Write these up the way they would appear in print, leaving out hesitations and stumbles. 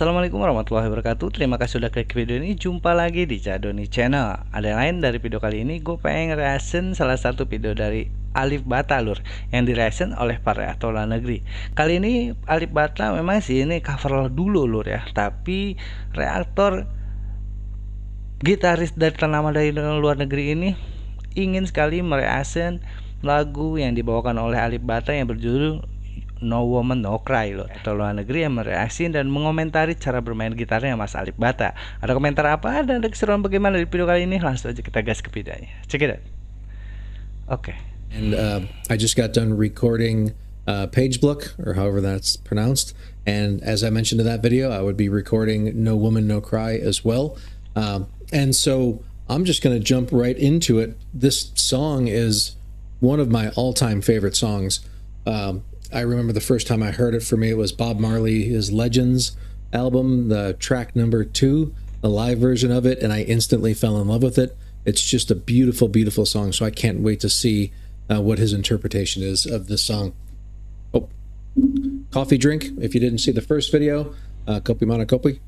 Assalamualaikum warahmatullahi wabarakatuh. Terima kasih sudah klik video ini. Jumpa lagi di Cadoni Channel. Ada yang lain dari video kali ini, gue pengen reaction salah satu video dari Alip Bata lur, yang direaction oleh para aktor luar negeri. Kali ini Alip Bata memang sih ini cover dulu lur ya, tapi reaktor gitaris dari ternama dari luar negeri ini ingin sekali mereaction lagu yang dibawakan oleh Alip Bata yang berjudul No Woman No Cry loh. Atau luar negeri yang mereaksi dan mengomentari cara bermain gitarnya Mas Alip Bata. Ada komentar apa dan ada keseruan bagaimana di video kali ini? Langsung aja kita gas ke videonya. Check it out. Okay. And I just got done recording Page Book, or however that's pronounced. And as I mentioned in that video, I would be recording No Woman No Cry as well. And so I'm just going to jump right into it. This song is one of my all-time favorite songs. I remember the first time I heard it, for me, it was Bob Marley's Legends album, the track number 2, the live version of it, and I instantly fell in love with it. It's just a beautiful, beautiful song, so I can't wait to see what his interpretation is of this song. Oh, coffee drink, if you didn't see the first video, kopi mana kopi.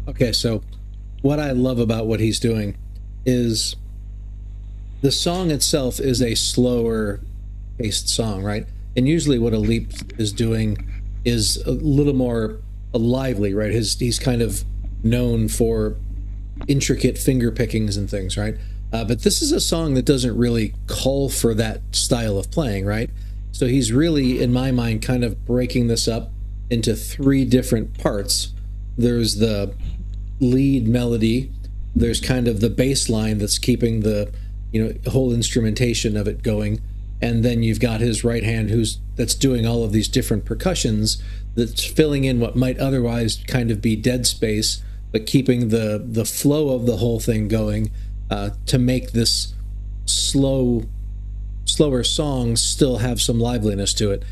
Okay, so what I love about what he's doing is the song itself is a slower paced song, right? And usually what Alip is doing is a little more lively, right? He's kind of known for intricate finger pickings and things, right? But this is a song that doesn't really call for that style of playing, right? So he's really, in my mind, kind of breaking this up into 3 different parts. There's the lead melody, there's kind of the bass line that's keeping the whole instrumentation of it going, and then you've got his right hand that's doing all of these different percussions that's filling in what might otherwise kind of be dead space, but keeping the flow of the whole thing going to make this slower song still have some liveliness to it.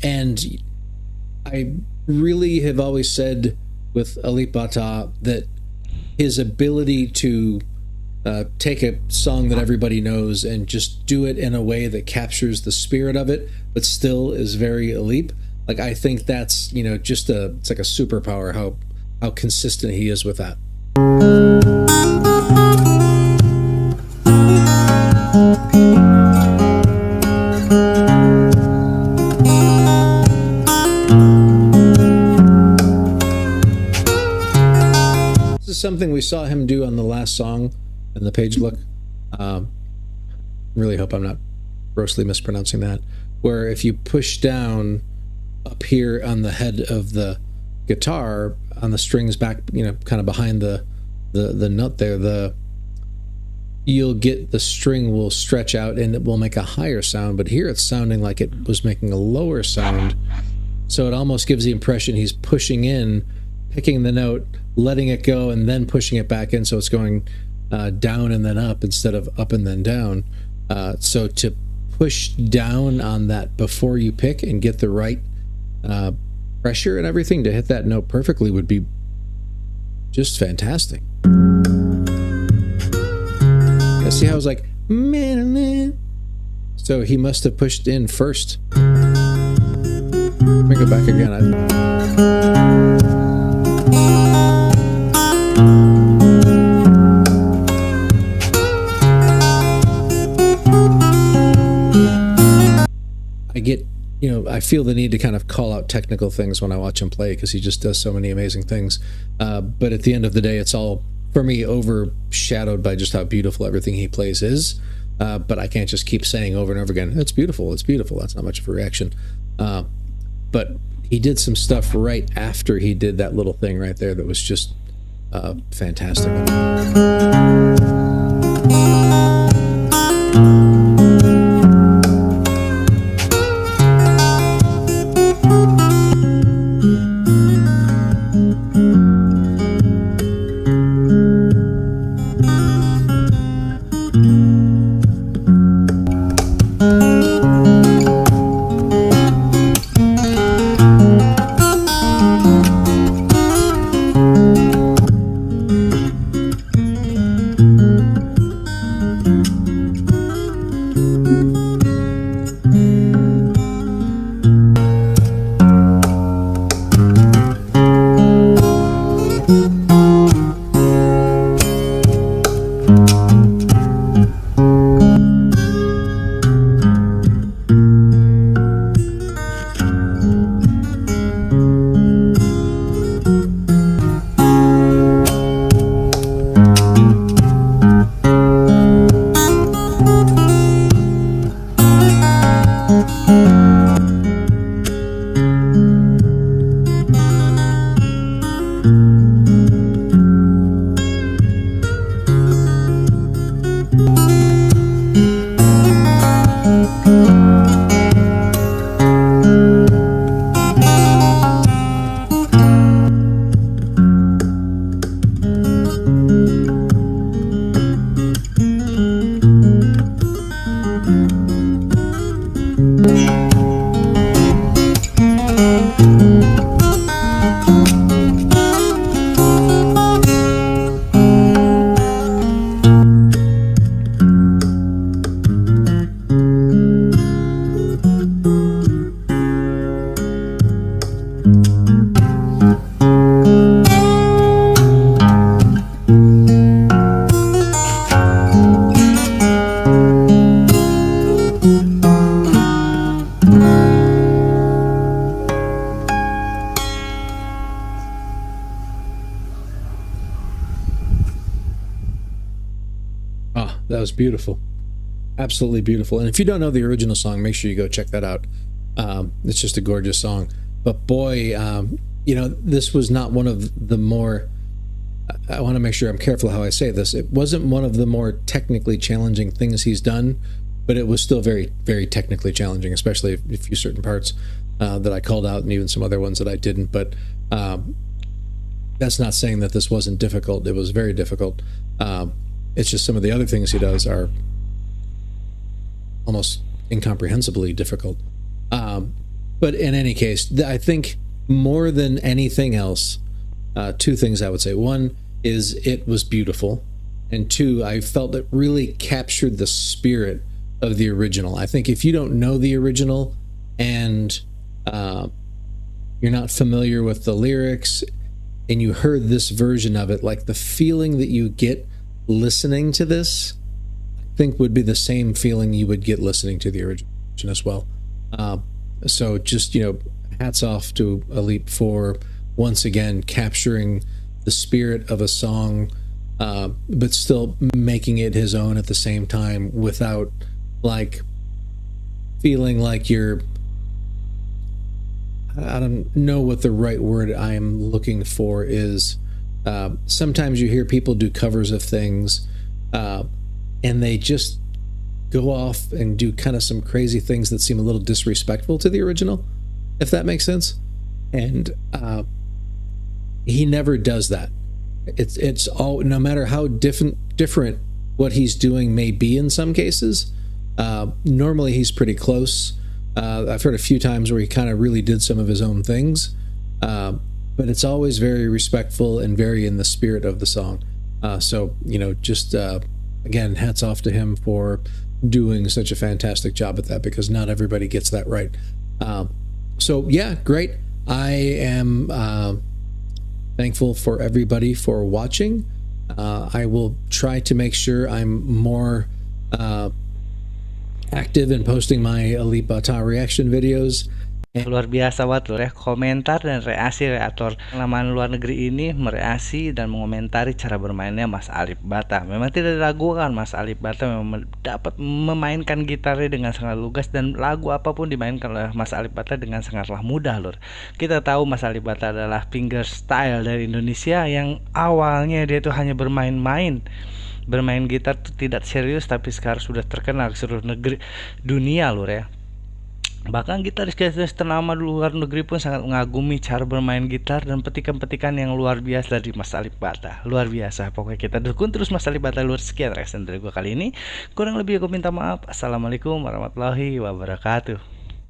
And I really have always said with Alip Bata that his ability to take a song that everybody knows and just do it in a way that captures the spirit of it, but still is very Alip. Like, I think that's, just it's like a superpower how consistent he is with that. Something we saw him do on the last song in the Page Book. Really hope I'm not grossly mispronouncing that. Where if you push down up here on the head of the guitar, on the strings back, kind of behind the nut there, you'll get the string will stretch out and it will make a higher sound. But here it's sounding like it was making a lower sound. So it almost gives the impression he's pushing in, picking the note, letting it go, and then pushing it back in, so it's going down and then up instead of up and then down. So to push down on that before you pick and get the right pressure and everything to hit that note perfectly would be just fantastic. Yeah, see how I was like, man. So he must have pushed in first. Let me go back again. I get, I feel the need to kind of call out technical things when I watch him play because he just does so many amazing things. But at the end of the day, it's all, for me, overshadowed by just how beautiful everything he plays is. But I can't just keep saying over and over again, it's beautiful, it's beautiful. That's not much of a reaction. But he did some stuff right after he did that little thing right there that was just fantastic. beautiful, absolutely beautiful. And if you don't know the original song, make sure you go check that out. It's just a gorgeous song. But boy, this was not one of the more. I want to make sure I'm careful how I say this. It wasn't one of the more technically challenging things he's done, but it was still very, very technically challenging, especially a few certain parts that I called out, and even some other ones that I didn't. But that's not saying that this wasn't difficult. It was very difficult. It's just some of the other things he does are almost incomprehensibly difficult. But in any case, I think more than anything else, two things I would say. One is it was beautiful, and two, I felt it really captured the spirit of the original. I think if you don't know the original and you're not familiar with the lyrics and you heard this version of it, like the feeling that you get listening to this, I think would be the same feeling you would get listening to the original as well. So just, hats off to Alip for once again capturing the spirit of a song, but still making it his own at the same time without like feeling like you're, I don't know what the right word I am looking for is. Sometimes you hear people do covers of things and they just go off and do kind of some crazy things that seem a little disrespectful to the original, if that makes sense. And he never does that. It's all, no matter how different what he's doing may be in some cases, normally he's pretty close. I've heard a few times where he kind of really did some of his own things, but it's always very respectful and very in the spirit of the song. So, just again, hats off to him for doing such a fantastic job at that, because not everybody gets that right. So yeah, great. I am thankful for everybody for watching. I will try to make sure I'm more active in posting my Alip Bata reaction videos. Luar biasa banget loh ya, komentar dan reaksi kreator laman luar negeri ini mereaksi dan mengomentari cara bermainnya Mas Alip Bata. Memang tidak diragukan Mas Alip Bata memang dapat memainkan gitarnya dengan sangat lugas, dan lagu apapun dimainkan oleh Mas Alip Bata dengan sangatlah mudah lur. Kita tahu Mas Alip Bata adalah fingerstyle dari Indonesia yang awalnya dia tuh hanya bermain gitar tuh tidak serius, tapi sekarang sudah terkenal ke seluruh negeri dunia lur ya. Bahkan gitaris-gitaris ternama di luar negeri pun sangat mengagumi cara bermain gitar dan petikan-petikan yang luar biasa dari Mas Alip Bata. Luar biasa, pokoknya kita dukung terus Mas Alip Bata. Luar sekian reaction dari gue kali ini. Kurang lebih aku minta maaf. Assalamualaikum warahmatullahi wabarakatuh.